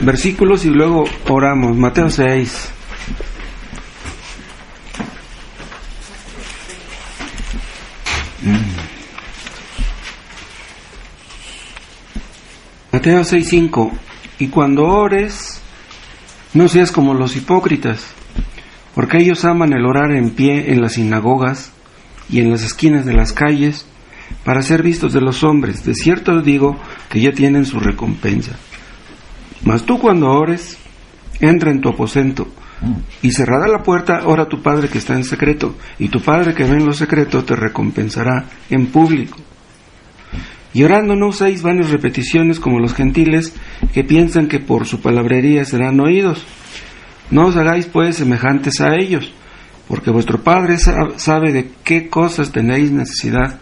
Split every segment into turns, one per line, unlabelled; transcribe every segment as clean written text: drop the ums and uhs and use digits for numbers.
versículos y luego oramos. Mateo 6. Mateo 6:5. Y cuando ores, no seas como los hipócritas, porque ellos aman el orar en pie en las sinagogas y en las esquinas de las calles, para ser vistos de los hombres. De cierto os digo que ya tienen su recompensa. Mas tú cuando ores, entra en tu aposento, y cerrada la puerta, ora a tu Padre que está en secreto, y tu Padre que ve en lo secreto te recompensará en público. Y orando no uséis vanas repeticiones como los gentiles, que piensan que por su palabrería serán oídos. No os hagáis pues semejantes a ellos, porque vuestro Padre sabe de qué cosas tenéis necesidad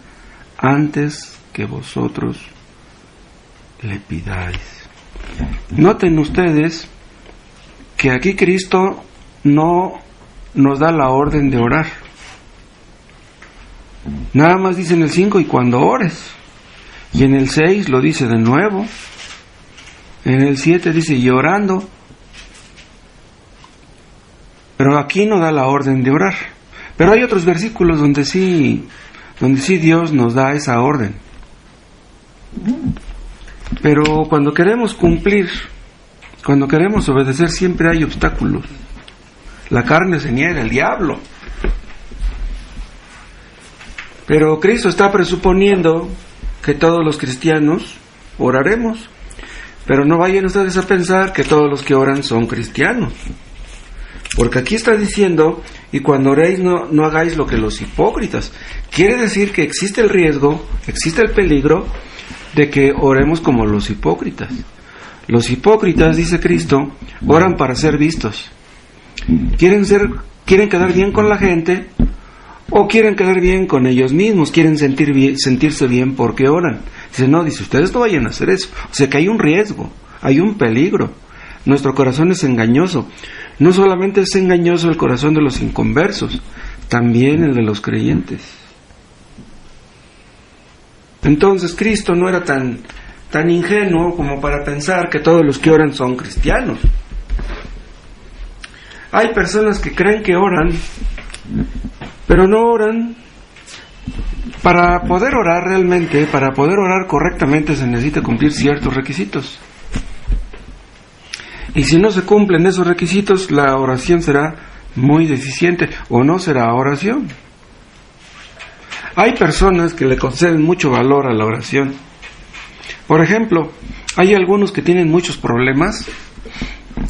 antes que vosotros le pidáis. Noten ustedes que aquí Cristo no nos da la orden de orar. Nada más dice en el 5, y cuando ores. Y en el 6 lo dice de nuevo. En el 7 dice, y orando. Pero aquí no da la orden de orar. Pero hay otros versículos donde sí Dios nos da esa orden. Pero cuando queremos cumplir, cuando queremos obedecer, siempre hay obstáculos. La carne se niega, el diablo. Pero Cristo está presuponiendo que todos los cristianos oraremos. Pero no vayan ustedes a pensar que todos los que oran son cristianos. Porque aquí está diciendo, y cuando oréis no hagáis lo que los hipócritas. Quiere decir que existe el riesgo, existe el peligro de que oremos como los hipócritas. Los hipócritas, dice Cristo, oran para ser vistos. Quieren quedar bien con la gente, o quieren quedar bien con ellos mismos, quieren sentirse bien porque oran. Dice, ustedes no vayan a hacer eso. O sea que hay un riesgo, hay un peligro. Nuestro corazón es engañoso. No solamente es engañoso el corazón de los inconversos, también el de los creyentes. Entonces Cristo no era tan ingenuo como para pensar que todos los que oran son cristianos. Hay personas que creen que oran, pero no oran. Para poder orar realmente, para poder orar correctamente, se necesita cumplir ciertos requisitos. Y si no se cumplen esos requisitos, la oración será muy deficiente o no será oración. Hay personas que le conceden mucho valor a la oración. Por ejemplo, hay algunos que tienen muchos problemas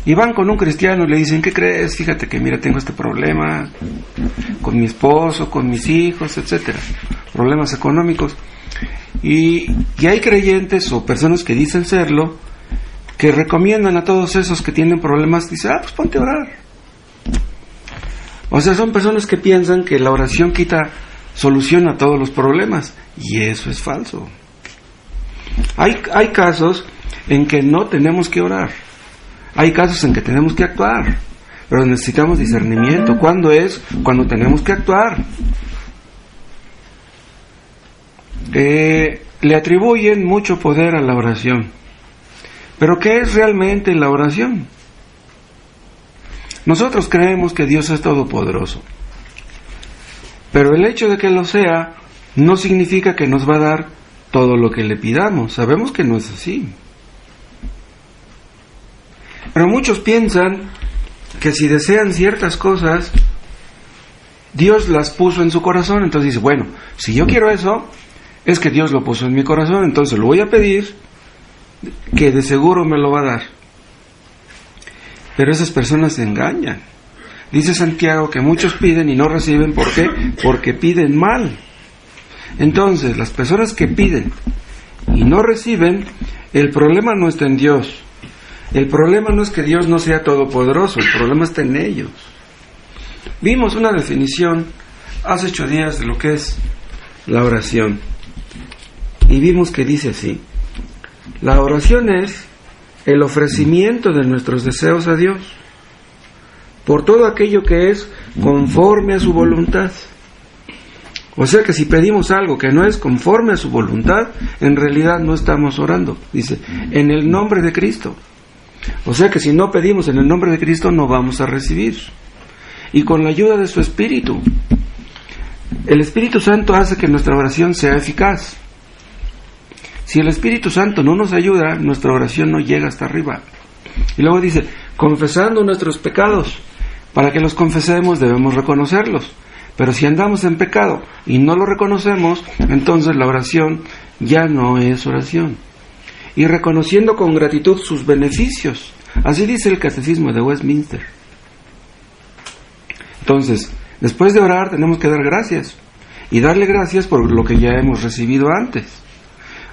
y van con un cristiano y le dicen, ¿qué crees? Fíjate que mira, tengo este problema con mi esposo, con mis hijos, etcétera, problemas económicos. Y hay creyentes o personas que dicen serlo, que recomiendan a todos esos que tienen problemas, dicen, pues ponte a orar. O sea, son personas que piensan que la oración soluciona a todos los problemas, y eso es falso. Hay casos en que no tenemos que orar, hay casos en que tenemos que actuar, pero necesitamos discernimiento. ¿Cuándo es? Cuando tenemos que actuar. Le atribuyen mucho poder a la oración. ¿Pero qué es realmente la oración? Nosotros creemos que Dios es todopoderoso, pero el hecho de que lo sea no significa que nos va a dar todo lo que le pidamos. Sabemos que no es así. Pero muchos piensan que si desean ciertas cosas, Dios las puso en su corazón. Entonces dice, bueno, si yo quiero eso, es que Dios lo puso en mi corazón, entonces lo voy a pedir, que de seguro me lo va a dar. Pero esas personas se engañan. Dice Santiago que muchos piden y no reciben. ¿Por qué? Porque piden mal. Entonces, las personas que piden y no reciben, el problema no está en Dios. El problema no es que Dios no sea todopoderoso, el problema está en ellos. Vimos una definición hace 8 días de lo que es la oración. Y vimos que dice así: la oración es el ofrecimiento de nuestros deseos a Dios por todo aquello que es conforme a su voluntad. O sea que si pedimos algo que no es conforme a su voluntad, en realidad no estamos orando. Dice, en el nombre de Cristo. O sea que si no pedimos en el nombre de Cristo no vamos a recibir. Y con la ayuda de su Espíritu. El Espíritu Santo hace que nuestra oración sea eficaz. Si el Espíritu Santo no nos ayuda, nuestra oración no llega hasta arriba. Y luego dice, confesando nuestros pecados. Para que los confesemos debemos reconocerlos. Pero si andamos en pecado y no lo reconocemos, entonces la oración ya no es oración. Y reconociendo con gratitud sus beneficios. Así dice el Catecismo de Westminster. Entonces, después de orar tenemos que dar gracias. Y darle gracias por lo que ya hemos recibido antes.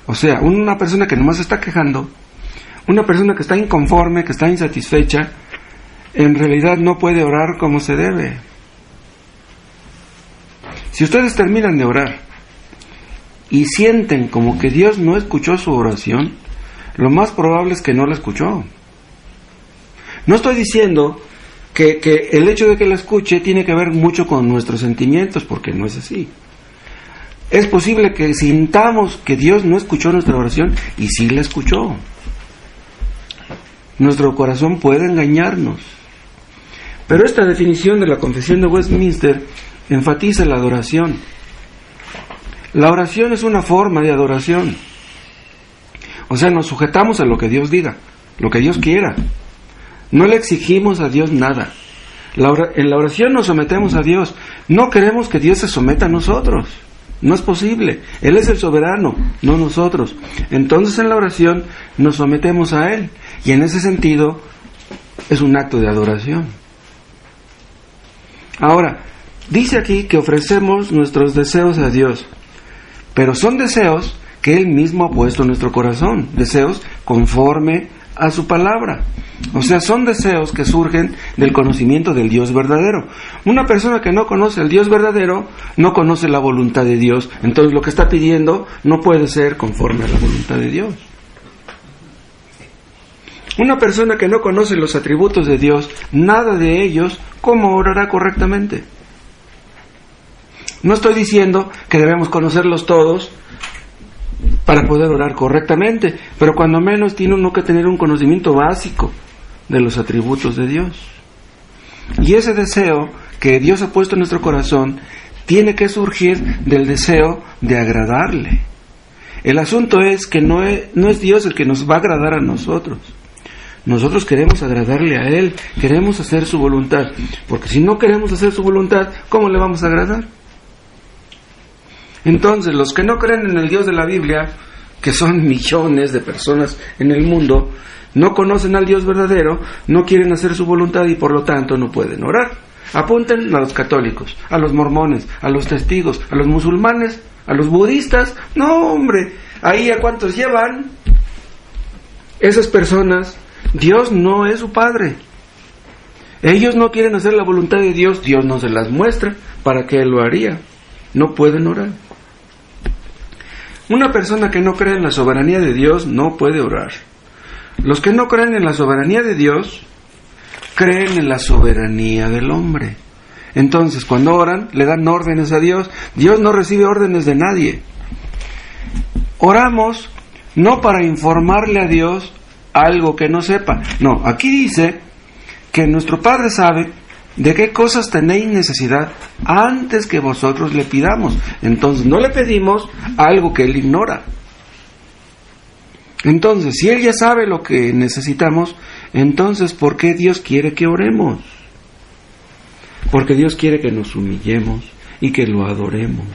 O sea, una persona que nomás está quejando, una persona que está inconforme, que está insatisfecha, en realidad no puede orar como se debe. Si ustedes terminan de orar y sienten como que Dios no escuchó su oración, lo más probable es que no la escuchó. No estoy diciendo que el hecho de que la escuche tiene que ver mucho con nuestros sentimientos, porque no es así. Es posible que sintamos que Dios no escuchó nuestra oración y sí la escuchó. Nuestro corazón puede engañarnos. Pero esta definición de la Confesión de Westminster enfatiza la adoración. La oración es una forma de adoración. O sea, nos sujetamos a lo que Dios diga, lo que Dios quiera. No le exigimos a Dios nada. En la oración nos sometemos a Dios. No queremos que Dios se someta a nosotros. No es posible. Él es el soberano, no nosotros. Entonces en la oración nos sometemos a Él. Y en ese sentido es un acto de adoración. Ahora, dice aquí que ofrecemos nuestros deseos a Dios. Pero son deseos que Él mismo ha puesto en nuestro corazón. Deseos conforme a su palabra. O sea, son deseos que surgen del conocimiento del Dios verdadero. Una persona que no conoce al Dios verdadero, no conoce la voluntad de Dios. Entonces lo que está pidiendo no puede ser conforme a la voluntad de Dios. Una persona que no conoce los atributos de Dios, nada de ellos, ¿cómo orará correctamente? No estoy diciendo que debemos conocerlos todos para poder orar correctamente, pero cuando menos tiene uno que tener un conocimiento básico de los atributos de Dios. Y ese deseo que Dios ha puesto en nuestro corazón tiene que surgir del deseo de agradarle. El asunto es que no es Dios el que nos va a agradar a nosotros. Nosotros queremos agradarle a Él, queremos hacer su voluntad, porque si no queremos hacer su voluntad, ¿cómo le vamos a agradar? Entonces, los que no creen en el Dios de la Biblia, que son millones de personas en el mundo, no conocen al Dios verdadero, no quieren hacer su voluntad y por lo tanto no pueden orar. Apunten a los católicos, a los mormones, a los testigos, a los musulmanes, a los budistas. No, hombre, ahí a cuántos llevan. Esas personas, Dios no es su padre. Ellos no quieren hacer la voluntad de Dios, Dios no se las muestra para que Él lo haría. No pueden orar. Una persona que no cree en la soberanía de Dios no puede orar. Los que no creen en la soberanía de Dios, creen en la soberanía del hombre. Entonces, cuando oran, le dan órdenes a Dios. Dios no recibe órdenes de nadie. Oramos no para informarle a Dios algo que no sepa. No, aquí dice que nuestro Padre sabe de qué cosas tenéis necesidad antes que vosotros le pidamos. Entonces no le pedimos algo que Él ignora. Entonces, si Él ya sabe lo que necesitamos, entonces ¿por qué Dios quiere que oremos? Porque Dios quiere que nos humillemos y que lo adoremos.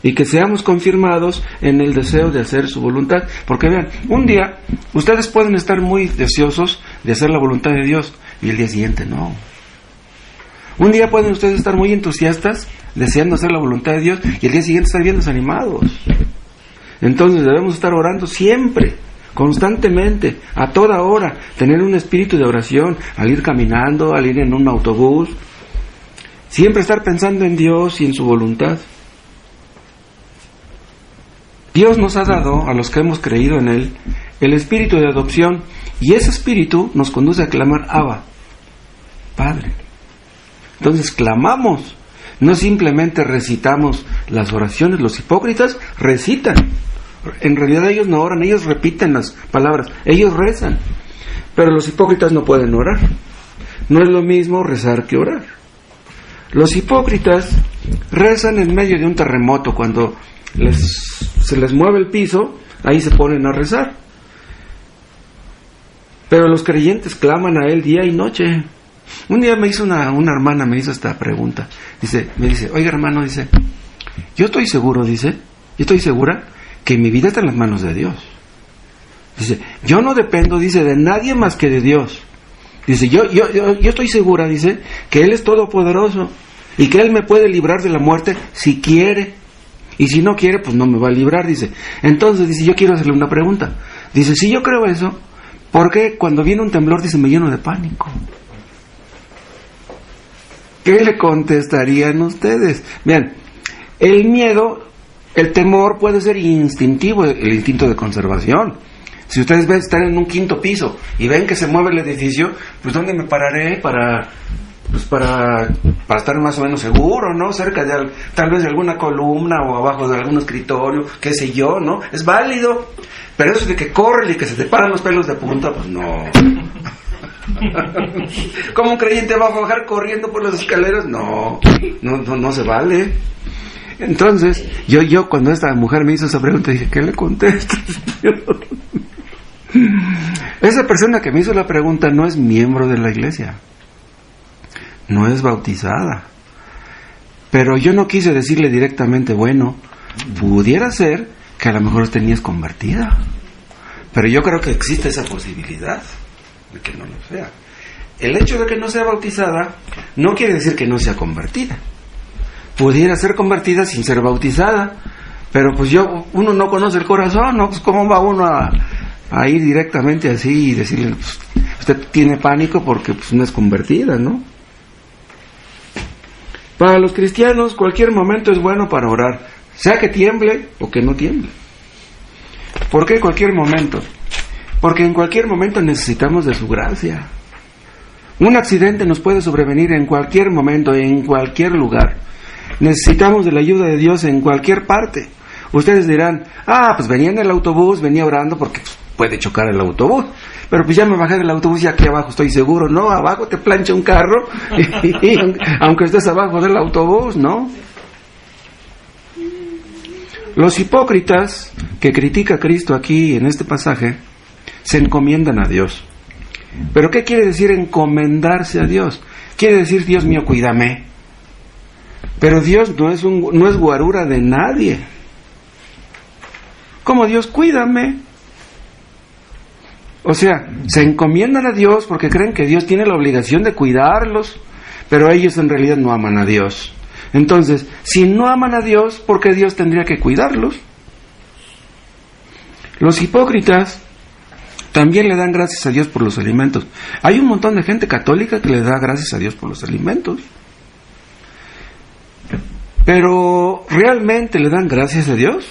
Y que seamos confirmados en el deseo de hacer su voluntad. Porque vean, un día ustedes pueden estar muy deseosos de hacer la voluntad de Dios y el día siguiente no. Un día pueden ustedes estar muy entusiastas deseando hacer la voluntad de Dios y el día siguiente estar bien desanimados. Entonces debemos estar orando siempre, constantemente, a toda hora, tener un espíritu de oración al ir caminando, al ir en un autobús, siempre estar pensando en Dios y en su voluntad. Dios nos ha dado, a los que hemos creído en Él, el espíritu de adopción, y ese espíritu nos conduce a clamar Abba, Padre. Entonces clamamos, no simplemente recitamos las oraciones. Los hipócritas recitan, en realidad ellos no oran, ellos repiten las palabras, ellos rezan, Pero los hipócritas no pueden orar. No es lo mismo rezar que orar. Los hipócritas rezan en medio de un terremoto. Cuando se les mueve el piso, ahí se ponen a rezar. Pero los creyentes claman a Él día y noche. Un día me hizo una hermana, me hizo esta pregunta. Me dice, oiga hermano, yo estoy segura que mi vida está en las manos de Dios. Dice, yo no dependo, de nadie más que de Dios. Dice, yo estoy segura, que Él es todopoderoso y que Él me puede librar de la muerte si quiere. Y si no quiere, pues no me va a librar, Entonces, yo quiero hacerle una pregunta. Si yo creo eso, ¿por qué cuando viene un temblor, me lleno de pánico? ¿Qué le contestarían ustedes? Bien, el miedo, el temor puede ser instintivo, el instinto de conservación. Si ustedes ven, están en un 5º piso y ven que se mueve el edificio, pues ¿dónde me pararé para estar más o menos seguro, ¿no? Cerca de tal vez de alguna columna o abajo de algún escritorio, qué sé yo, ¿no? Es válido. Pero eso de que corre y que se te paran los pelos de punta, pues no. ¿Cómo un creyente va a bajar corriendo por las escaleras? No se vale. Entonces, yo cuando esta mujer me hizo esa pregunta, dije, ¿qué le contesto? Esa persona que me hizo la pregunta no es miembro de la iglesia, no es bautizada. Pero yo no quise decirle directamente, bueno, pudiera ser que a lo mejor usted ni es convertida. Pero yo creo que existe esa posibilidad de que no lo sea. El hecho de que no sea bautizada no quiere decir que no sea convertida. Pudiera ser convertida sin ser bautizada, pero pues uno no conoce el corazón, ¿no? Pues ¿cómo va uno a ir directamente así y decirle, pues, usted tiene pánico porque pues no es convertida, ¿no? Para los cristianos cualquier momento es bueno para orar, sea que tiemble o que no tiemble. ¿Por qué cualquier momento? Porque en cualquier momento necesitamos de su gracia. Un accidente nos puede sobrevenir en cualquier momento, en cualquier lugar. Necesitamos de la ayuda de Dios en cualquier parte. Ustedes dirán, pues venía en el autobús, venía orando porque puede chocar el autobús. Pero pues ya me bajé del autobús y aquí abajo estoy seguro. No, abajo te plancha un carro, y aunque estés abajo del autobús, ¿no? Los hipócritas que critica a Cristo aquí en este pasaje se encomiendan a Dios. ¿Pero qué quiere decir encomendarse a Dios? Quiere decir, Dios mío, cuídame. Pero Dios no es guarura de nadie. ¿Cómo Dios, cuídame? O sea, se encomiendan a Dios porque creen que Dios tiene la obligación de cuidarlos, pero ellos en realidad no aman a Dios. Entonces, si no aman a Dios, ¿por qué Dios tendría que cuidarlos? Los hipócritas también le dan gracias a Dios por los alimentos. Hay un montón de gente católica que le da gracias a Dios por los alimentos. Pero, ¿realmente le dan gracias a Dios?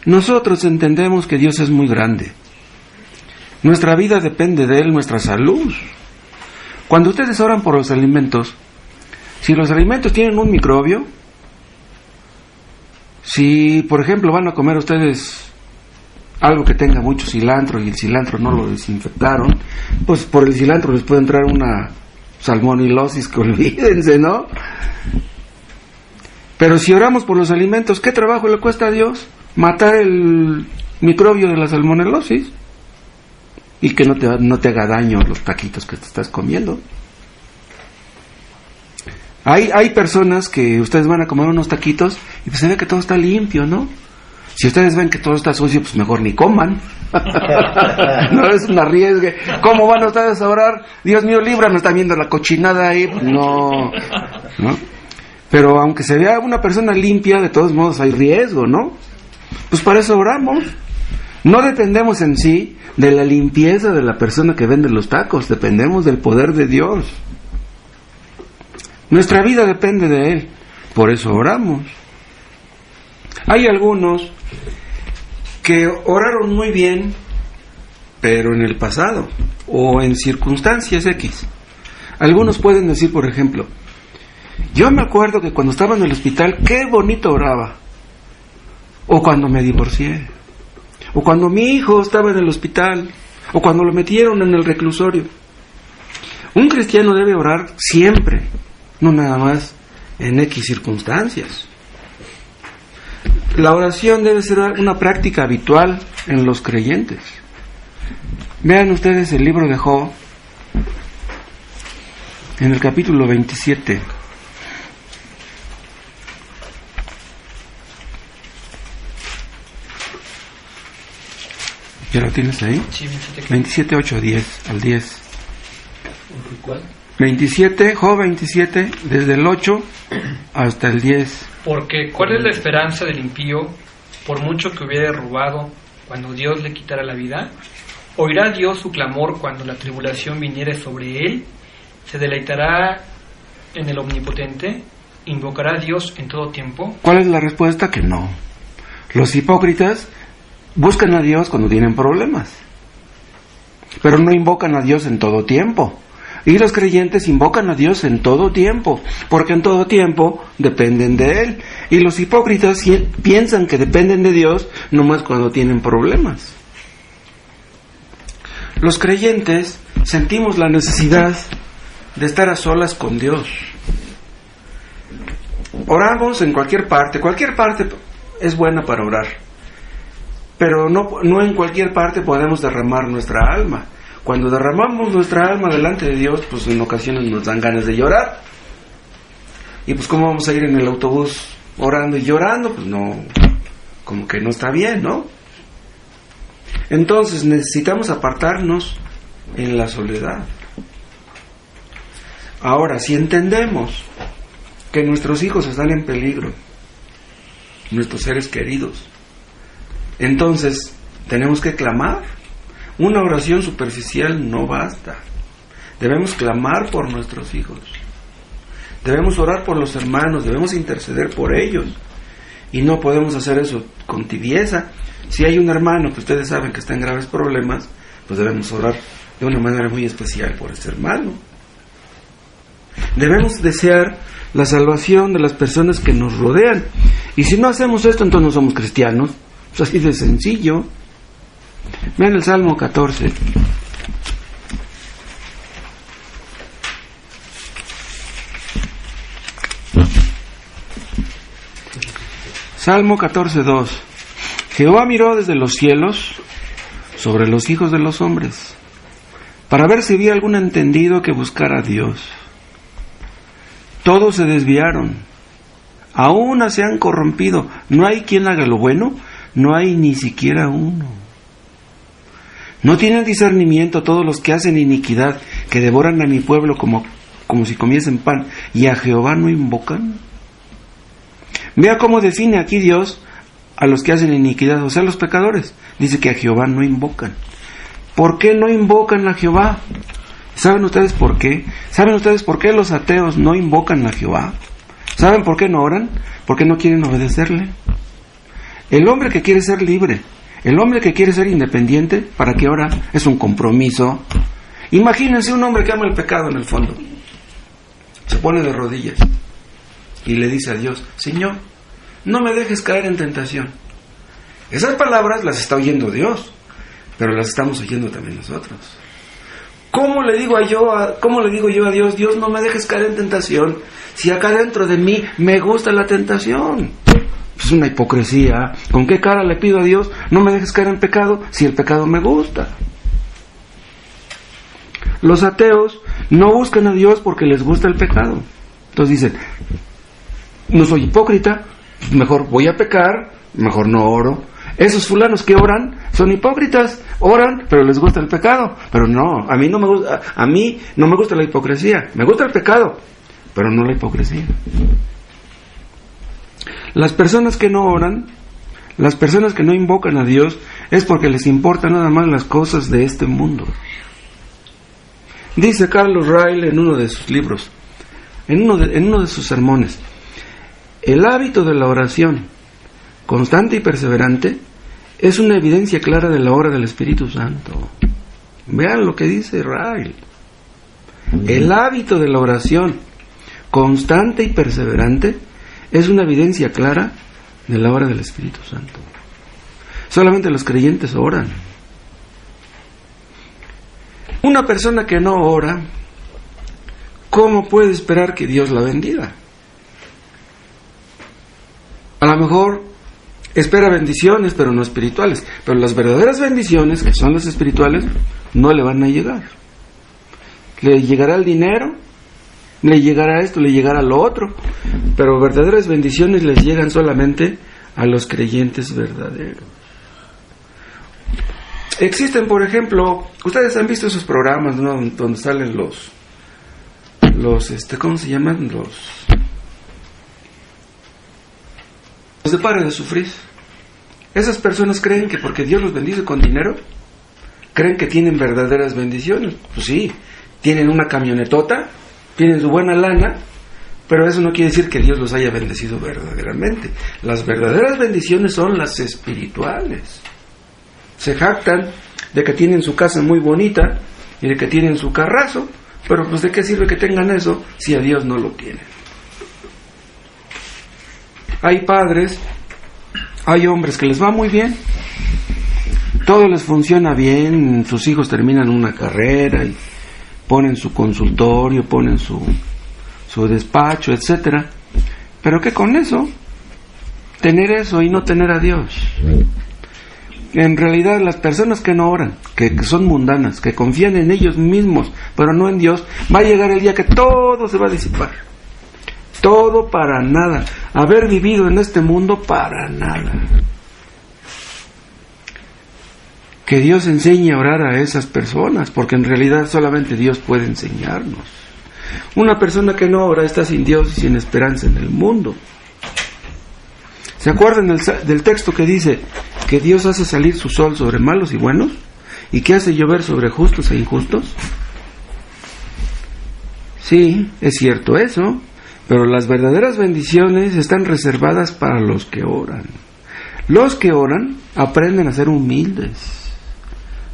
Nosotros entendemos que Dios es muy grande. Nuestra vida depende de Él, nuestra salud. Cuando ustedes oran por los alimentos, si los alimentos tienen un microbio, si por ejemplo van a comer ustedes algo que tenga mucho cilantro y el cilantro no lo desinfectaron, pues por el cilantro les puede entrar una salmonilosis que olvídense, ¿no? Pero si oramos por los alimentos, ¿qué trabajo le cuesta a Dios? Matar el microbio de la salmonelosis y que no te haga daño los taquitos que te estás comiendo. Hay personas que ustedes van a comer unos taquitos y pues se ve que todo está limpio, ¿no? Si ustedes ven que todo está sucio, pues mejor ni coman. No es un arriesgue. ¿Cómo van ustedes a orar? Dios mío, líbrame, está viendo la cochinada ahí. Pues no. Pero aunque se vea una persona limpia, de todos modos hay riesgo, ¿no? Pues para eso oramos. No dependemos en sí de la limpieza de la persona que vende los tacos, dependemos del poder de Dios. Nuestra vida depende de Él, por eso oramos. Hay algunos que oraron muy bien, pero en el pasado, o en circunstancias X. Algunos pueden decir, por ejemplo, yo me acuerdo que cuando estaba en el hospital, qué bonito oraba. O cuando me divorcié. o cuando mi hijo estaba en el hospital, o cuando lo metieron en el reclusorio. Un cristiano debe orar siempre, no nada más en X circunstancias. La oración debe ser una práctica habitual en los creyentes. Vean ustedes el libro de Job, en el capítulo 27. ¿Ya lo tienes ahí?
Sí,
27, 8 al 10.
¿Cuál?
27, Job 27, desde el 8 hasta el 10.
Porque ¿cuál es la esperanza del impío, por mucho que hubiere robado, cuando Dios le quitara la vida? ¿Oirá Dios su clamor cuando la tribulación viniere sobre él? ¿Se deleitará en el Omnipotente? ¿Invocará a Dios en todo tiempo?
¿Cuál es la respuesta? Que no. Los hipócritas buscan a Dios cuando tienen problemas, pero no invocan a Dios en todo tiempo. Y los creyentes invocan a Dios en todo tiempo, porque en todo tiempo dependen de Él. Y los hipócritas piensan que dependen de Dios nomás cuando tienen problemas. Los creyentes sentimos la necesidad de estar a solas con Dios. Oramos en cualquier parte es buena para orar, pero no en cualquier parte podemos derramar nuestra alma. Cuando derramamos nuestra alma delante de Dios, pues en ocasiones nos dan ganas de llorar. Y pues ¿cómo vamos a ir en el autobús orando y llorando? Pues no, como que no está bien, ¿no? Entonces necesitamos apartarnos en la soledad. Ahora, si entendemos que nuestros hijos están en peligro, nuestros seres queridos, entonces tenemos que clamar. Una oración superficial no basta. Debemos clamar por nuestros hijos. Debemos orar por los hermanos, debemos interceder por ellos. Y no podemos hacer eso con tibieza. Si hay un hermano que ustedes saben que está en graves problemas, pues debemos orar de una manera muy especial por ese hermano. Debemos desear la salvación de las personas que nos rodean. Y si no hacemos esto, entonces no somos cristianos. Es así de sencillo. Vean el Salmo 14. Salmo 14:2. Jehová miró desde los cielos sobre los hijos de los hombres, para ver si había algún entendido que buscara a Dios. Todos se desviaron, aún se han corrompido. No hay quien haga lo bueno, no hay ni siquiera uno. No tienen discernimiento todos los que hacen iniquidad, que devoran a mi pueblo como si comiesen pan, y a Jehová no invocan. Vea cómo define aquí Dios a los que hacen iniquidad, o sea, los pecadores. Dice que a Jehová no invocan. ¿Por qué no invocan a Jehová? ¿Saben ustedes por qué? ¿Saben ustedes por qué los ateos no invocan a Jehová? ¿Saben por qué no oran? Porque no quieren obedecerle. El hombre que quiere ser libre, el hombre que quiere ser independiente, ¿para qué ora? Es un compromiso. Imagínense un hombre que ama el pecado en el fondo. Se pone de rodillas y le dice a Dios: Señor, no me dejes caer en tentación. Esas palabras las está oyendo Dios, pero las estamos oyendo también nosotros. ¿Cómo le digo yo a Dios: Dios, no me dejes caer en tentación, si acá dentro de mí me gusta la tentación? Es una hipocresía. ¿Con qué cara le pido a Dios: no me dejes caer en pecado, si el pecado me gusta? Los ateos no buscan a Dios porque les gusta el pecado. Entonces dicen: no soy hipócrita, mejor voy a pecar, mejor no oro. Esos fulanos que oran son hipócritas, oran, pero les gusta el pecado. Pero no, a mí no me gusta la hipocresía. Me gusta el pecado, pero no la hipocresía. Las personas que no oran, las personas que no invocan a Dios, es porque les importan nada más las cosas de este mundo. Dice Carlos Ryle en uno de sus libros, en uno de sus sermones: el hábito de la oración constante y perseverante es una evidencia clara de la obra del Espíritu Santo. Vean lo que dice Ryle. El hábito de la oración constante y perseverante es una evidencia clara de la obra del Espíritu Santo. Solamente los creyentes oran. Una persona que no ora, ¿cómo puede esperar que Dios la bendiga? A lo mejor espera bendiciones, pero no espirituales. Pero las verdaderas bendiciones, que son las espirituales, no le van a llegar. Le llegará el dinero, le llegará esto, le llegará lo otro, pero verdaderas bendiciones les llegan solamente a los creyentes verdaderos. Existen, por ejemplo, ustedes han visto esos programas, ¿no?, donde salen los ¿cómo se llaman? Los de Pare de Sufrir. Esas personas creen que porque Dios los bendice con dinero, creen que tienen verdaderas bendiciones. Pues sí, tienen una camionetota, tienen su buena lana, pero eso no quiere decir que Dios los haya bendecido verdaderamente. Las verdaderas bendiciones son las espirituales. Se jactan de que tienen su casa muy bonita y de que tienen su carrazo, pero pues ¿de qué sirve que tengan eso si a Dios no lo tienen? Hay padres, hay hombres que les va muy bien, todo les funciona bien, sus hijos terminan una carrera y ponen su consultorio, ponen su despacho, etcétera. Pero ¿qué con eso? Tener eso y no tener a Dios. En realidad las personas que no oran, que son mundanas, que confían en ellos mismos, pero no en Dios, va a llegar el día que todo se va a disipar. Todo para nada. Haber vivido en este mundo para nada. Que Dios enseñe a orar a esas personas, porque en realidad solamente Dios puede enseñarnos. Una persona que no ora está sin Dios y sin esperanza en el mundo. ¿Se acuerdan del texto que dice que Dios hace salir su sol sobre malos y buenos y que hace llover sobre justos e injustos? Sí, es cierto eso, pero las verdaderas bendiciones están reservadas para los que oran. Los que oran aprenden a ser humildes,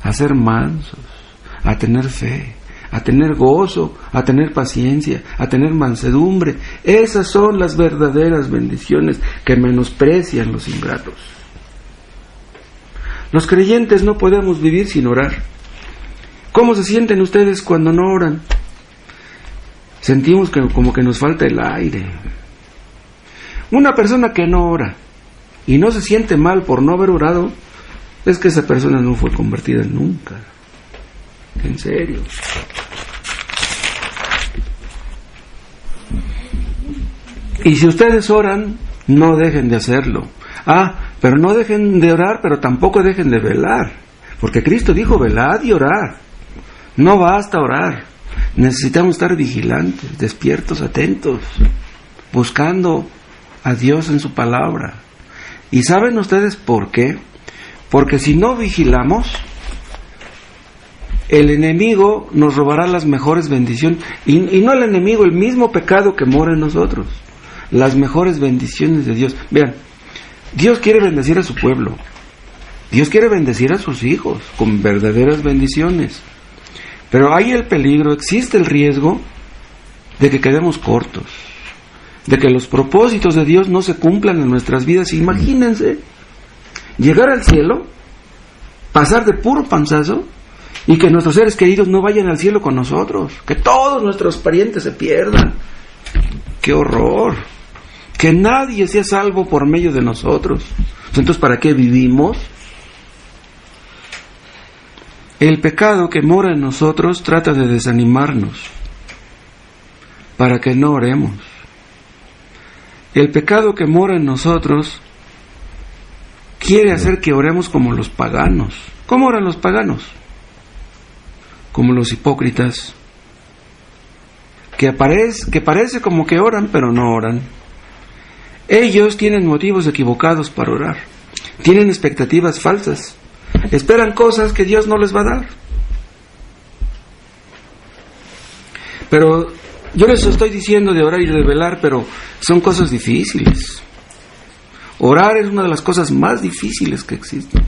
a ser mansos, a tener fe, a tener gozo, a tener paciencia, a tener mansedumbre. Esas son las verdaderas bendiciones que menosprecian los ingratos. Los creyentes no podemos vivir sin orar. ¿Cómo se sienten ustedes cuando no oran? Sentimos que como que nos falta el aire. Una persona que no ora y no se siente mal por no haber orado, es que esa persona no fue convertida nunca. En serio. Y si ustedes oran, no dejen de hacerlo. Pero no dejen de orar, pero tampoco dejen de velar. Porque Cristo dijo, velad y orad. No basta orar. Necesitamos estar vigilantes, despiertos, atentos, buscando a Dios en su palabra. ¿Y saben ustedes por qué? Porque si no vigilamos, el enemigo nos robará las mejores bendiciones. Y no el enemigo, el mismo pecado que mora en nosotros. Las mejores bendiciones de Dios. Vean, Dios quiere bendecir a su pueblo. Dios quiere bendecir a sus hijos con verdaderas bendiciones. Pero hay el peligro, existe el riesgo de que quedemos cortos, de que los propósitos de Dios no se cumplan en nuestras vidas. Imagínense llegar al cielo, pasar de puro panzazo y que nuestros seres queridos no vayan al cielo con nosotros, que todos nuestros parientes se pierdan. ¡Qué horror! Que nadie sea salvo por medio de nosotros. Entonces, ¿para qué vivimos? El pecado que mora en nosotros trata de desanimarnos para que no oremos. El pecado que mora en nosotros quiere hacer que oremos como los paganos. ¿Cómo oran los paganos? Como los hipócritas, que parece como que oran, pero no oran. Ellos tienen motivos equivocados para orar. Tienen expectativas falsas. Esperan cosas que Dios no les va a dar. Pero yo les estoy diciendo de orar y de velar, pero son cosas difíciles. Orar es una de las cosas más difíciles que existen.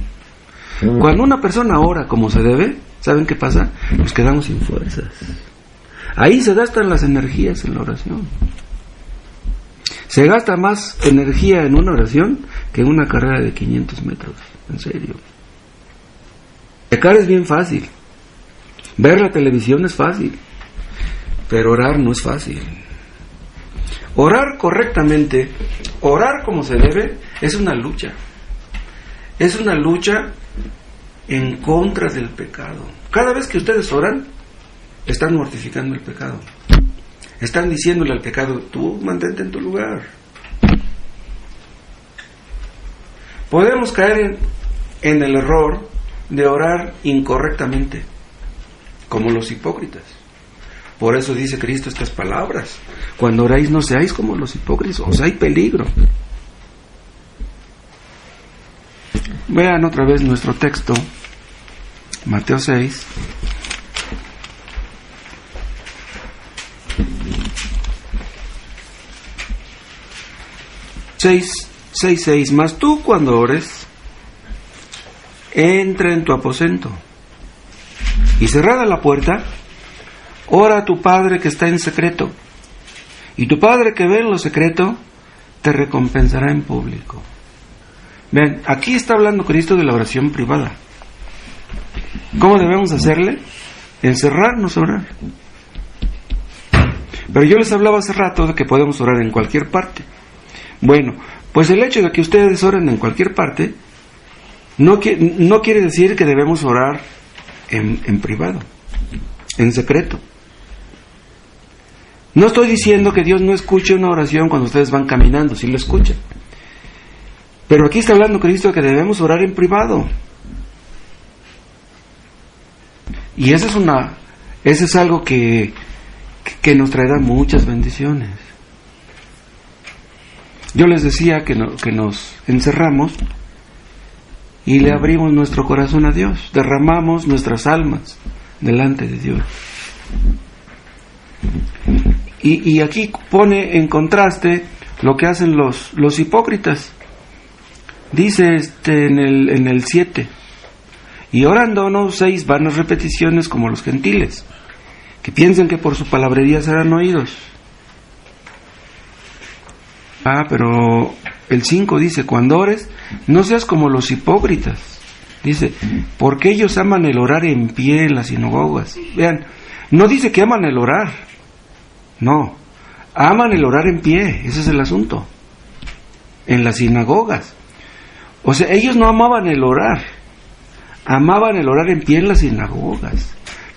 Cuando una persona ora como se debe, ¿saben qué pasa? Nos quedamos sin fuerzas. Ahí se gastan las energías en la oración. Se gasta más energía en una oración que en una carrera de 500 metros. En serio. Pecar es bien fácil. Ver la televisión es fácil. Pero orar no es fácil. Orar correctamente, orar como se debe, es una lucha. Es una lucha en contra del pecado. Cada vez que ustedes oran, están mortificando el pecado. Están diciéndole al pecado, tú mantente en tu lugar. Podemos caer en el error de orar incorrectamente, como los hipócritas. Por eso dice Cristo estas palabras: cuando oráis no seáis como los hipócritas, o sea, hay peligro. Vean otra vez nuestro texto, Mateo 6. Mas tú cuando ores, entra en tu aposento y cerrada la puerta, ora a tu Padre que está en secreto, y tu Padre que ve en lo secreto te recompensará en público. Ven, aquí está hablando Cristo de la oración privada. ¿Cómo debemos hacerle? Encerrarnos a orar. Pero yo les hablaba hace rato de que podemos orar en cualquier parte. Bueno, pues el hecho de que ustedes oren en cualquier parte no quiere decir que debemos orar en privado, en secreto. No estoy diciendo que Dios no escuche una oración cuando ustedes van caminando, sí lo escucha. Pero aquí está hablando Cristo de que debemos orar en privado. Y eso es algo que nos traerá muchas bendiciones. Yo les decía que nos encerramos y le abrimos nuestro corazón a Dios, derramamos nuestras almas delante de Dios. Y aquí pone en contraste lo que hacen los hipócritas. Dice en el 7: y orando no uséis vanas repeticiones como los gentiles, que piensan que por su palabrería serán oídos. Pero el 5 dice: cuando ores, no seas como los hipócritas. Dice, porque ellos aman el orar en pie en las sinagogas. Vean, no dice que aman el orar. No, aman el orar en pie, ese es el asunto. En las sinagogas. O sea, ellos no amaban el orar. Amaban el orar en pie en las sinagogas,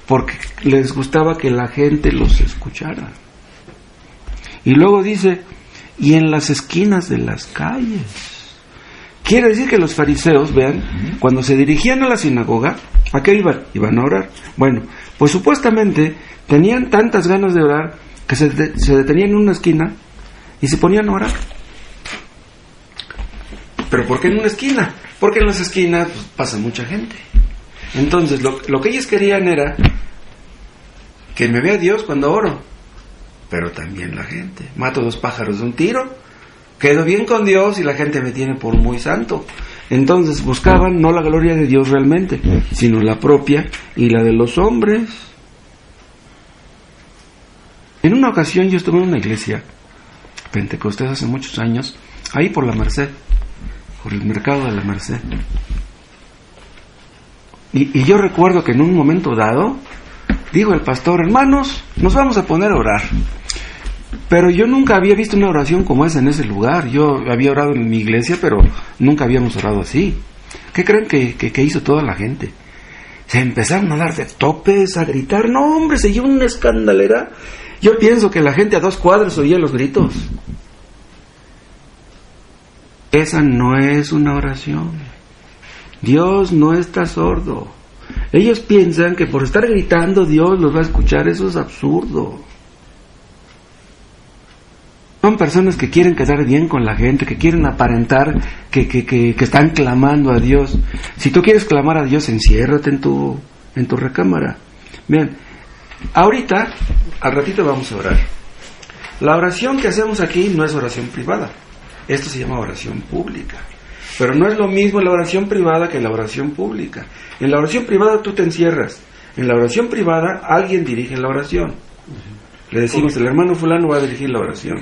porque les gustaba que la gente los escuchara. Y luego dice, y en las esquinas de las calles. Quiere decir que los fariseos, vean, cuando se dirigían a la sinagoga, ¿a qué iban? Iban a orar. Bueno, pues supuestamente tenían tantas ganas de orar que se detenían en una esquina y se ponían a orar. ¿Pero por qué en una esquina? Porque en las esquinas pues, pasa mucha gente. Entonces lo que ellos querían era que me vea Dios cuando oro, pero también la gente. Mato 2 pájaros de un tiro, quedo bien con Dios y la gente me tiene por muy santo. Entonces buscaban no la gloria de Dios realmente, sino la propia y la de los hombres. En una ocasión yo estuve en una iglesia pentecostés hace muchos años, ahí por la Merced, por el mercado de la Merced. Y yo recuerdo que en un momento dado dijo el pastor: hermanos, nos vamos a poner a orar. Pero yo nunca había visto una oración como esa en ese lugar. Yo había orado en mi iglesia, pero nunca habíamos orado así. ¿Qué creen que hizo toda la gente? Se empezaron a dar de topes, a gritar. No, hombre, se dio una escandalera. Yo pienso que la gente a 2 cuadras oía los gritos. Esa no es una oración. Dios no está sordo. Ellos piensan que por estar gritando Dios los va a escuchar. Eso es absurdo. Son personas que quieren quedar bien con la gente, que quieren aparentar que están clamando a Dios. Si tú quieres clamar a Dios, enciérrate en tu recámara. Bien, ahorita, al ratito vamos a orar. La oración que hacemos aquí no es oración privada. Esto se llama oración pública. Pero no es lo mismo la oración privada que la oración pública. En la oración privada tú te encierras. En la oración privada alguien dirige la oración. Le decimos, el hermano fulano va a dirigir la oración.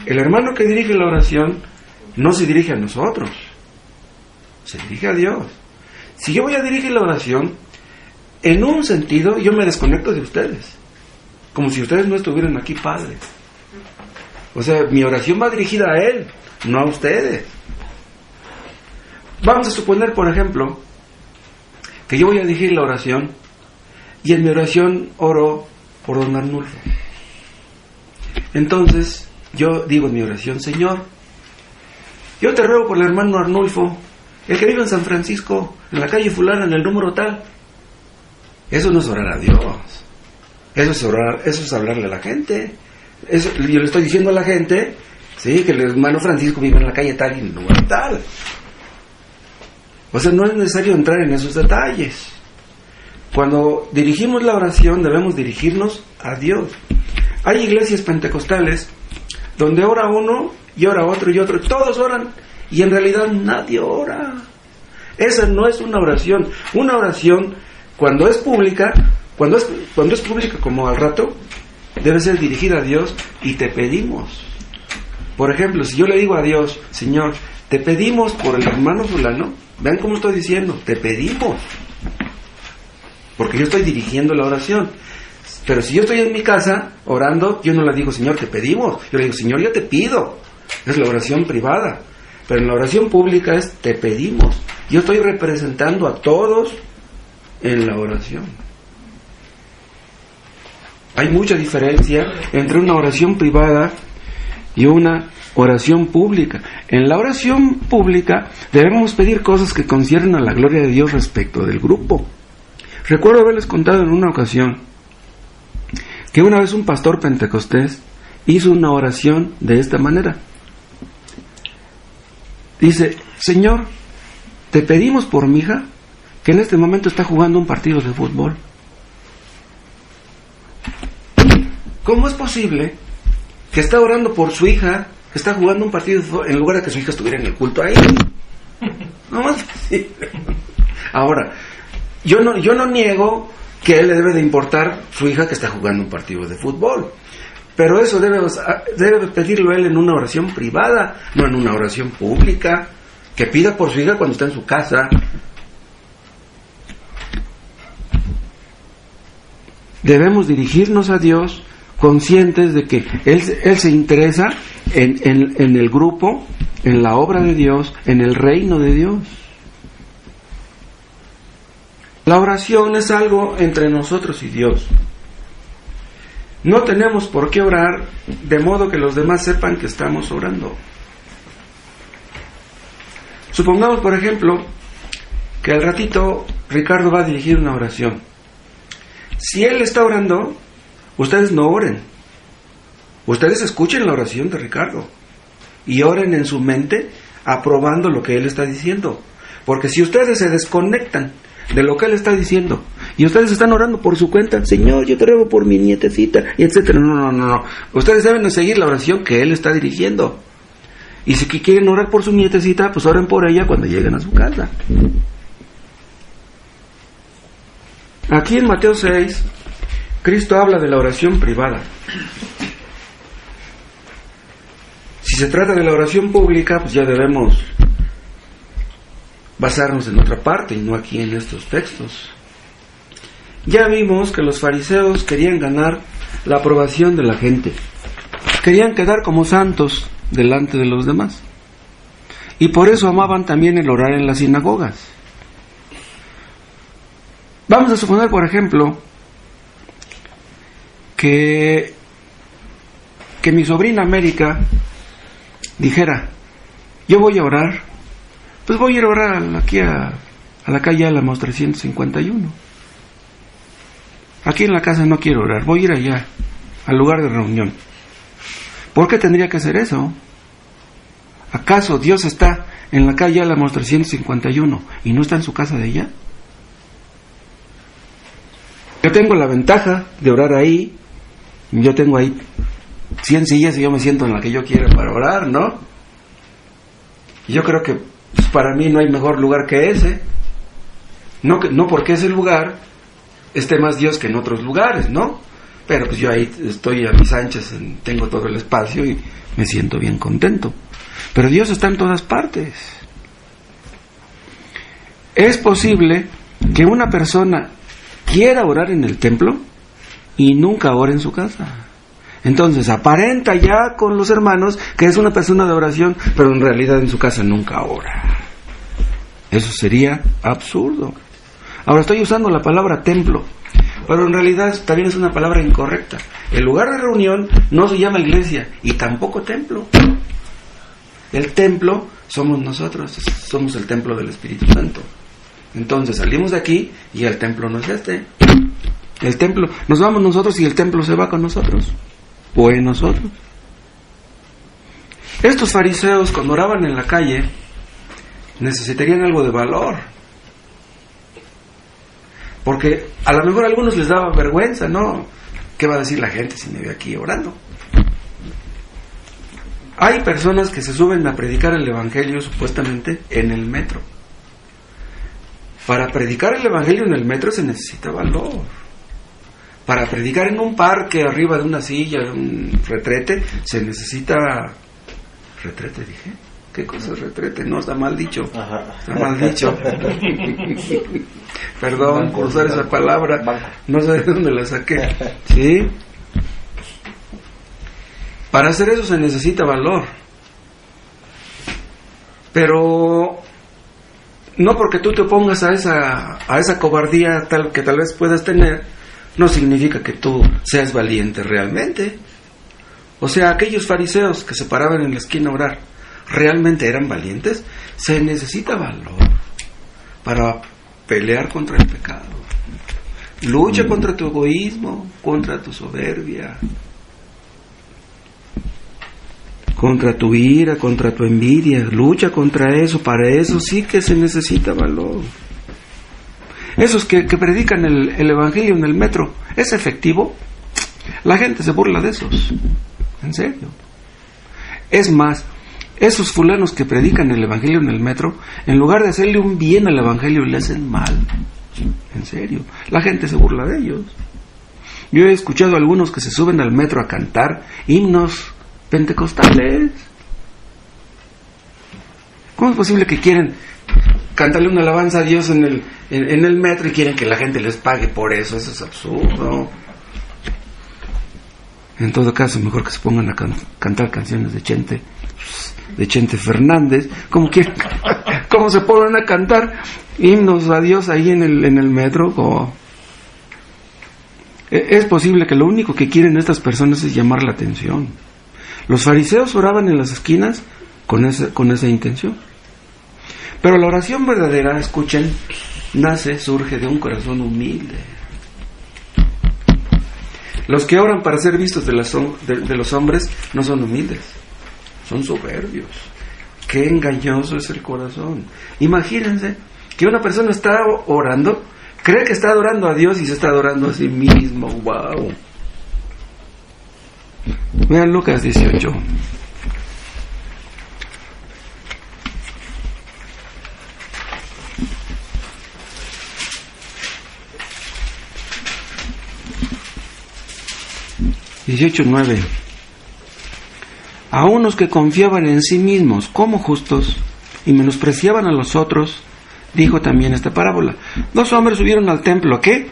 El hermano que dirige la oración no se dirige a nosotros, se dirige a Dios. Si yo voy a dirigir la oración, en un sentido yo me desconecto de ustedes, como si ustedes no estuvieran aquí, Padre. O sea, mi oración va dirigida a Él, no a ustedes. Vamos a suponer, por ejemplo, que yo voy a dirigir la oración y en mi oración oro por don Arnulfo. Entonces yo digo en mi oración: Señor, yo te ruego por el hermano Arnulfo, el que vive en San Francisco, en la calle fulana, en el número tal. Eso no es orar a Dios, eso es hablarle a la gente. Eso, yo le estoy diciendo a la gente, sí, que el hermano Francisco vive en la calle tal y en el lugar tal. O sea, no es necesario entrar en esos detalles. Cuando dirigimos la oración debemos dirigirnos a Dios. Hay iglesias pentecostales donde ora uno y ora otro y otro, todos oran y en realidad nadie ora. Esa no es una oración. Una oración, cuando es pública, cuando es pública como al rato, debe ser dirigida a Dios y te pedimos. Por ejemplo, si yo le digo a Dios: Señor, te pedimos por el hermano fulano, vean cómo estoy diciendo, te pedimos, porque yo estoy dirigiendo la oración. Pero si yo estoy en mi casa orando, yo no le digo: Señor, te pedimos, yo le digo: Señor, yo te pido. Es la oración privada. Pero en la oración pública es: te pedimos. Yo estoy representando a todos en la oración. Hay mucha diferencia entre una oración privada y una oración pública. En la oración pública debemos pedir cosas que conciernen a la gloria de Dios respecto del grupo. Recuerdo haberles contado en una ocasión que una vez un pastor pentecostés hizo una oración de esta manera. Dice: Señor, te pedimos por mi hija, que en este momento está jugando un partido de fútbol. ¿Cómo es posible que está orando por su hija, que está jugando un partido de fútbol, en lugar de que su hija estuviera en el culto ahí? No es posible. Ahora, yo no niego que a él le debe de importar su hija que está jugando un partido de fútbol, pero eso debe pedirlo él en una oración privada, no en una oración pública. Que pida por su hija cuando está en su casa. Debemos dirigirnos a Dios conscientes de que Él se interesa en el grupo, en la obra de Dios, en el reino de Dios. La oración es algo entre nosotros y Dios. No tenemos por qué orar de modo que los demás sepan que estamos orando. Supongamos, por ejemplo, que al ratito Ricardo va a dirigir una oración. Si él está orando, ustedes no oren. Ustedes escuchen la oración de Ricardo y oren en su mente aprobando lo que él está diciendo. Porque si ustedes se desconectan de lo que él está diciendo y ustedes están orando por su cuenta: Señor, yo te ruego por mi nietecita, y etcétera. No. Ustedes deben de seguir la oración que él está dirigiendo. Y si quieren orar por su nietecita, pues oren por ella cuando lleguen a su casa. Aquí en Mateo 6, Cristo habla de la oración privada. Si se trata de la oración pública, pues ya debemos basarnos en otra parte y no aquí en estos textos. Ya vimos que los fariseos querían ganar la aprobación de la gente. Querían quedar como santos delante de los demás. Y por eso amaban también el orar en las sinagogas. Vamos a suponer, por ejemplo, que mi sobrina América dijera: yo voy a orar, pues voy a ir a orar aquí a la calle Álamos 351. Aquí en la casa no quiero orar, voy a ir allá, al lugar de reunión. ¿Por qué tendría que hacer eso? ¿Acaso Dios está en la calle Álamos 351 y no está en su casa de ella? Yo tengo la ventaja de orar ahí. Yo tengo ahí 100 sillas y yo me siento en la que yo quiera para orar, ¿no? Yo creo que pues, para mí no hay mejor lugar que ese. No porque ese lugar esté más Dios que en otros lugares, ¿no? pero pues yo ahí estoy a mis anchas, tengo todo el espacio y me siento bien contento. Pero Dios está en todas partes. Es posible que una persona quiera orar en el templo y nunca ora en su casa. Entonces aparenta ya con los hermanos que es una persona de oración, pero en realidad en su casa nunca ora. Eso sería absurdo. Ahora estoy usando la palabra templo, pero en realidad también es una palabra incorrecta. El lugar de reunión no se llama iglesia y tampoco templo. El templo somos nosotros, somos el templo del Espíritu Santo. Entonces salimos de aquí y el templo no es este. El templo, nos vamos nosotros y el templo se va con nosotros. O en nosotros. Estos fariseos, cuando oraban en la calle, necesitarían algo de valor. Porque a lo mejor a algunos les daba vergüenza, ¿no? ¿Qué va a decir la gente si me ve aquí orando? Hay personas que se suben a predicar el evangelio supuestamente en el metro. Para predicar el evangelio en el metro se necesita valor. Para predicar en un parque, arriba de una silla, de un retrete, se necesita... ¿Retrete dije? ¿Qué cosa es retrete? No, está mal dicho. Está mal dicho. Perdón por usar esa palabra. No sé de dónde la saqué. ¿Sí? Para hacer eso se necesita valor. Pero no porque tú te opongas a esa cobardía tal que tal vez puedas tener, no significa que tú seas valiente realmente. O sea, aquellos fariseos que se paraban en la esquina a orar, ¿realmente eran valientes? Se necesita valor para pelear contra el pecado. Lucha contra tu egoísmo, contra tu soberbia, contra tu ira, contra tu envidia. Lucha contra eso. Para eso sí que se necesita valor. Esos que predican el evangelio en el metro, ¿es efectivo? La gente se burla de esos. En serio. Es más, esos fulanos que predican el evangelio en el metro, en lugar de hacerle un bien al evangelio, le hacen mal. En serio. La gente se burla de ellos. Yo he escuchado a algunos que se suben al metro a cantar himnos pentecostales. ¿Cómo es posible que quieren cantarle una alabanza a Dios en el metro y quieren que la gente les pague por eso? Eso es absurdo. En todo caso, mejor que se pongan a cantar canciones de Chente Fernández, como se ponen a cantar himnos a Dios ahí en el metro. Es posible que lo único que quieren estas personas es llamar la atención. Los fariseos oraban en las esquinas con esa intención. Pero la oración verdadera, escuchen, surge de un corazón humilde. Los que oran para ser vistos de los hombres no son humildes, son soberbios. Qué engañoso es el corazón. Imagínense que una persona está orando, cree que está adorando a Dios y se está adorando a sí mismo. ¡Wow! Vean Lucas 18. (18:9) A unos que confiaban en sí mismos como justos y menospreciaban a los otros, dijo también esta parábola. 2 hombres subieron al templo, ¿a qué?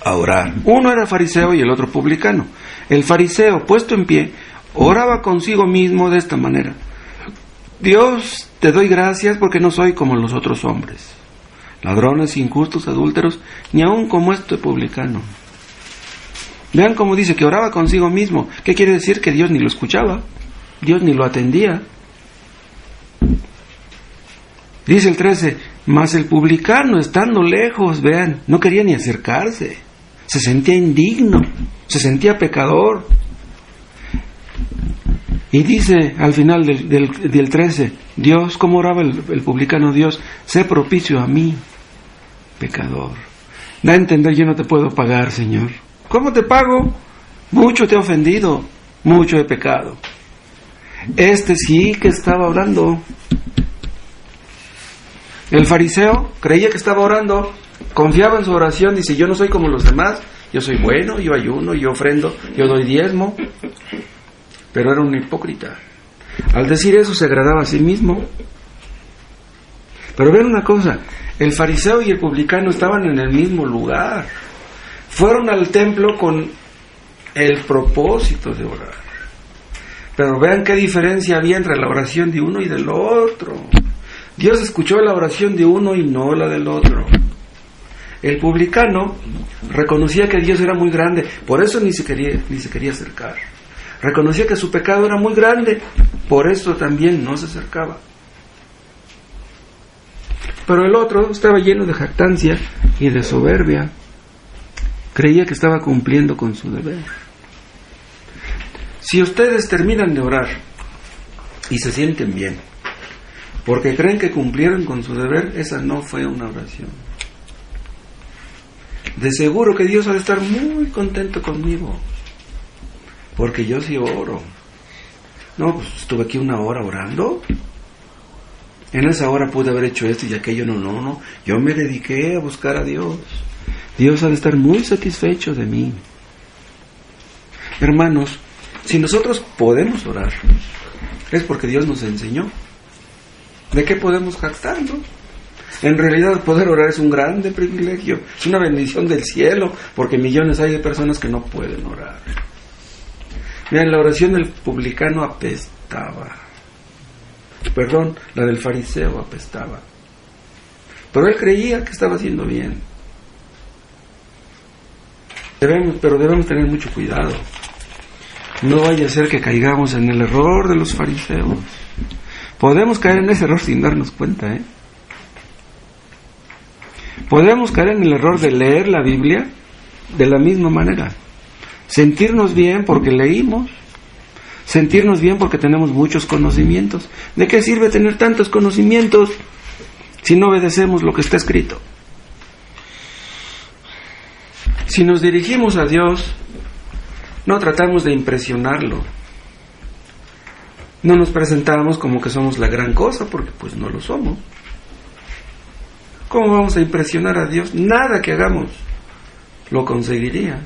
A orar. Uno era fariseo y el otro publicano. El fariseo, puesto en pie, oraba consigo mismo de esta manera: Dios, te doy gracias porque no soy como los otros hombres, ladrones, injustos, adúlteros, ni aun como este publicano. Vean cómo dice que oraba consigo mismo. ¿Qué quiere decir? Que Dios ni lo escuchaba, Dios ni lo atendía. Dice el 13, mas el publicano, estando lejos, vean, no quería ni acercarse, se sentía indigno, se sentía pecador. Y dice al final del 13, Dios, ¿cómo oraba el publicano? Dios, sé propicio a mí, pecador. Da a entender, yo no te puedo pagar, Señor. ¿Cómo te pago? Mucho te he ofendido, mucho he pecado. Este sí que estaba orando. El fariseo creía que estaba orando, Confiaba en su oración, dice, yo no soy como los demás, yo soy bueno, yo ayuno, yo ofrendo, yo doy diezmo. Pero era un hipócrita. Al decir eso se agradaba a sí mismo. Pero vean una cosa, el fariseo y el publicano estaban en el mismo lugar. Fueron al templo con el propósito de orar. Pero vean qué diferencia había entre la oración de uno y del otro. Dios escuchó la oración de uno y no la del otro. El publicano reconocía que Dios era muy grande, por eso ni se quería acercar. Reconocía que su pecado era muy grande, por eso también no se acercaba. Pero el otro estaba lleno de jactancia y de soberbia. Creía que estaba cumpliendo con su deber. Si ustedes terminan de orar y se sienten bien, porque creen que cumplieron con su deber, esa no fue una oración. De seguro que Dios ha de estar muy contento conmigo, porque yo sí oro. No, pues estuve aquí 1 hora orando. En esa hora pude haber hecho esto y aquello. No. Yo me dediqué a buscar a Dios. Dios ha de estar muy satisfecho de mí. Hermanos, si nosotros podemos orar, es porque Dios nos enseñó. ¿De qué podemos jactarnos? En realidad poder orar es un grande privilegio, es una bendición del cielo, porque millones hay de personas que no pueden orar. Miren, la oración del publicano apestaba. Perdón, la del fariseo apestaba. Pero él creía que estaba haciendo bien. Pero debemos tener mucho cuidado. No vaya a ser que caigamos en el error de los fariseos. Podemos caer en ese error sin darnos cuenta, ¿eh? Podemos caer en el error de leer la Biblia de la misma manera. Sentirnos bien porque leímos. Sentirnos bien porque tenemos muchos conocimientos. ¿De qué sirve tener tantos conocimientos si no obedecemos lo que está escrito? Si nos dirigimos a Dios, no tratamos de impresionarlo. No nos presentamos como que somos la gran cosa, porque pues no lo somos. ¿Cómo vamos a impresionar a Dios? Nada que hagamos lo conseguiría.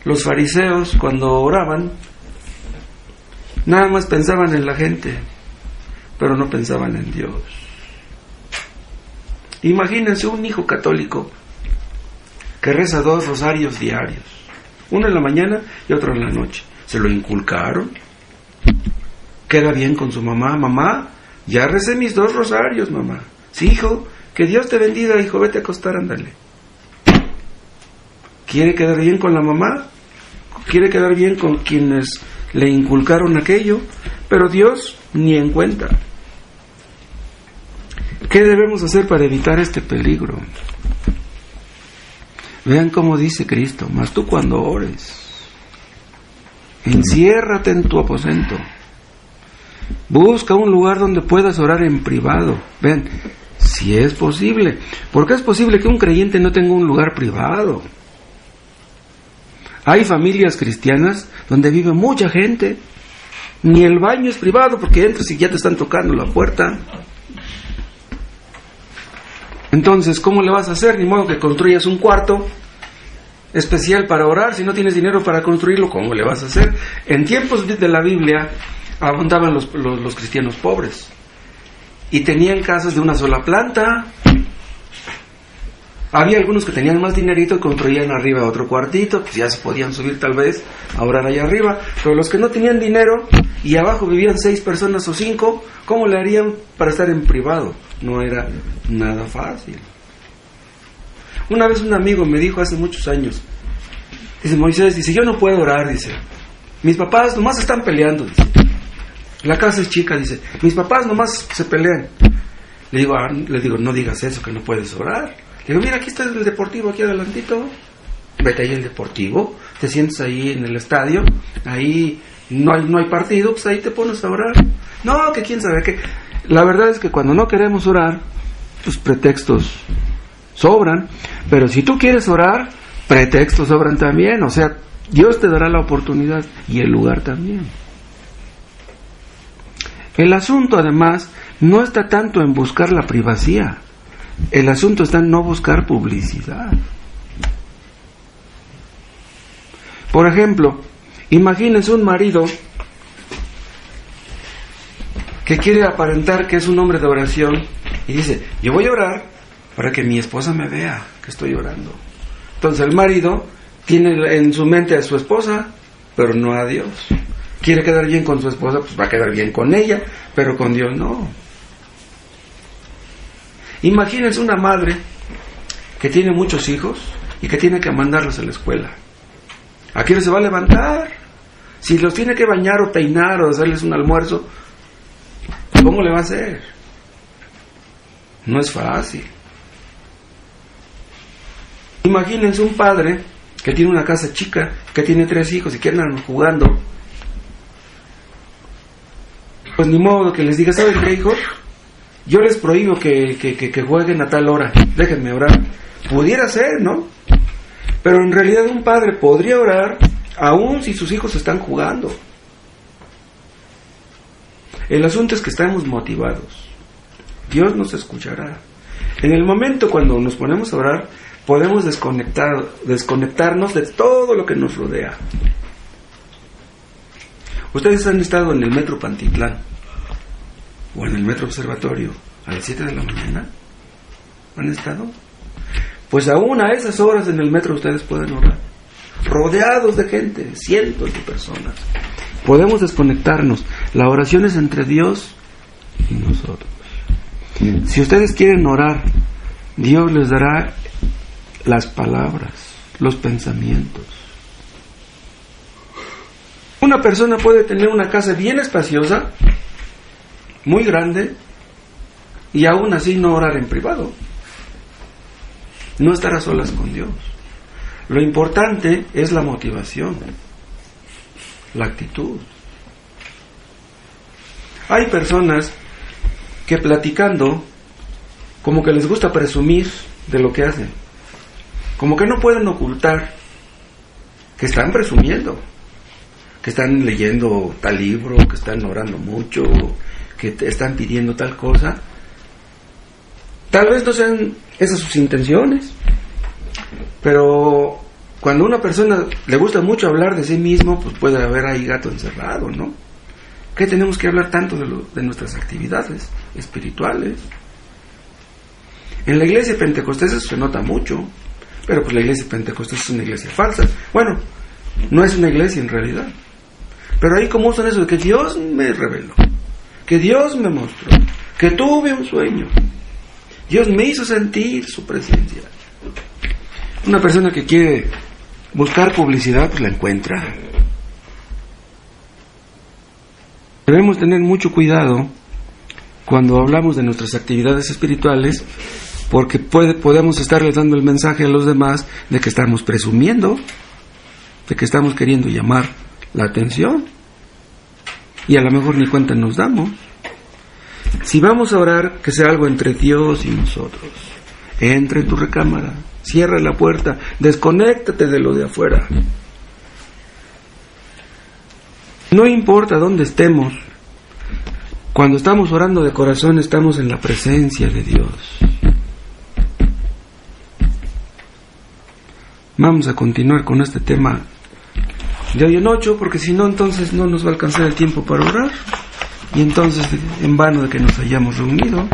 Los fariseos, cuando oraban, nada más pensaban en la gente, pero no pensaban en Dios. Imagínense un hijo católico que reza 2 rosarios diarios, uno en la mañana y otro en la noche. Se lo inculcaron. Queda bien con su mamá. Mamá, ya recé mis 2 rosarios, mamá. Sí, hijo, que Dios te bendiga, hijo, vete a acostar, ándale. ¿Quiere quedar bien con la mamá? ¿Quiere quedar bien con quienes le inculcaron aquello? Pero Dios ni en cuenta. ¿Qué debemos hacer para evitar este peligro? Vean cómo dice Cristo: mas tú cuando ores, enciérrate en tu aposento. Busca un lugar donde puedas orar en privado. Vean, si es posible. Porque es posible que un creyente no tenga un lugar privado. Hay familias cristianas donde vive mucha gente. Ni el baño es privado porque entras y ya te están tocando la puerta. Entonces, ¿cómo le vas a hacer? Ni modo que construyas un cuarto especial para orar. Si no tienes dinero para construirlo, ¿cómo le vas a hacer? En tiempos de la Biblia abundaban los cristianos pobres y tenían casas de una sola planta. Había algunos que tenían más dinerito y construían arriba otro cuartito, pues ya se podían subir tal vez a orar allá arriba. Pero los que no tenían dinero y abajo vivían 6 personas o 5, ¿cómo le harían para estar en privado? No era nada fácil. Una vez un amigo me dijo hace muchos años, dice: Moisés, dice, yo no puedo orar, dice, mis papás nomás están peleando, dice, la casa es chica, dice, mis papás nomás se pelean. Le digo, no digas eso, que no puedes orar. Le digo, mira, aquí está el deportivo, aquí adelantito, vete ahí al deportivo, te sientes ahí en el estadio, ahí no hay partido, pues ahí te pones a orar. No, que quién sabe qué. La verdad es que cuando no queremos orar, pues pretextos sobran, pero si tú quieres orar, pretextos sobran también. O sea, Dios te dará la oportunidad y el lugar también. El asunto, además, no está tanto en buscar la privacidad, El asunto está en no buscar publicidad. Por ejemplo, imagínense un marido que quiere aparentar que es un hombre de oración y dice, yo voy a orar para que mi esposa me vea que estoy orando. Entonces el marido tiene en su mente a su esposa, pero no a Dios. Quiere quedar bien con su esposa, pues va a quedar bien con ella, pero con Dios no. Imagínense una madre que tiene muchos hijos y que tiene que mandarlos a la escuela. ¿A qué hora se va a levantar? Si los tiene que bañar o peinar o hacerles un almuerzo, ¿cómo le va a hacer? No es fácil. Imagínense un padre que tiene una casa chica, que tiene 3 hijos y que andan jugando. Pues ni modo que les diga, ¿saben qué, hijos? Yo les prohíbo que jueguen a tal hora, déjenme orar. Pudiera ser, ¿no? Pero en realidad un padre podría orar aún si sus hijos están jugando. El asunto es que estamos motivados. Dios nos escuchará. En el momento cuando nos ponemos a orar, podemos desconectarnos de todo lo que nos rodea. Ustedes han estado en el Metro Pantitlán o en el Metro Observatorio a las 7 de la mañana. ¿Han estado? Pues aún a esas horas en el metro ustedes pueden orar, rodeados de gente, cientos de personas. Podemos desconectarnos. La oración es entre Dios y nosotros. Si ustedes quieren orar, Dios les dará las palabras, los pensamientos. Una persona puede tener una casa bien espaciosa, muy grande, y aún así no orar en privado. No estar a solas con Dios. Lo importante es la motivación, la actitud. Hay personas que platicando, como que les gusta presumir de lo que hacen, como que no pueden ocultar que están presumiendo, que están leyendo tal libro, que están orando mucho, que están pidiendo tal cosa. Tal vez no sean esas sus intenciones, pero cuando a una persona le gusta mucho hablar de sí mismo, pues puede haber ahí gato encerrado, ¿no? ¿Qué tenemos que hablar tanto de nuestras actividades espirituales? En la iglesia pentecostés eso se nota mucho, pero pues la iglesia pentecostés es una iglesia falsa. Bueno, no es una iglesia en realidad, pero ahí como usan eso de que Dios me reveló, que Dios me mostró, que tuve un sueño, Dios me hizo sentir su presencia. Una persona que quiere buscar publicidad, pues la encuentra. Debemos tener mucho cuidado cuando hablamos de nuestras actividades espirituales, porque podemos estarles dando el mensaje a los demás de que estamos presumiendo, de que estamos queriendo llamar la atención, y a lo mejor ni cuenta nos damos. Si vamos a orar, que sea algo entre Dios y nosotros. Entra en tu recámara, cierra la puerta, desconéctate de lo de afuera. No importa dónde estemos, cuando estamos orando de corazón estamos en la presencia de Dios. Vamos a continuar con este tema de hoy en 8, porque si no, entonces no nos va a alcanzar el tiempo para orar, y entonces en vano de que nos hayamos reunido.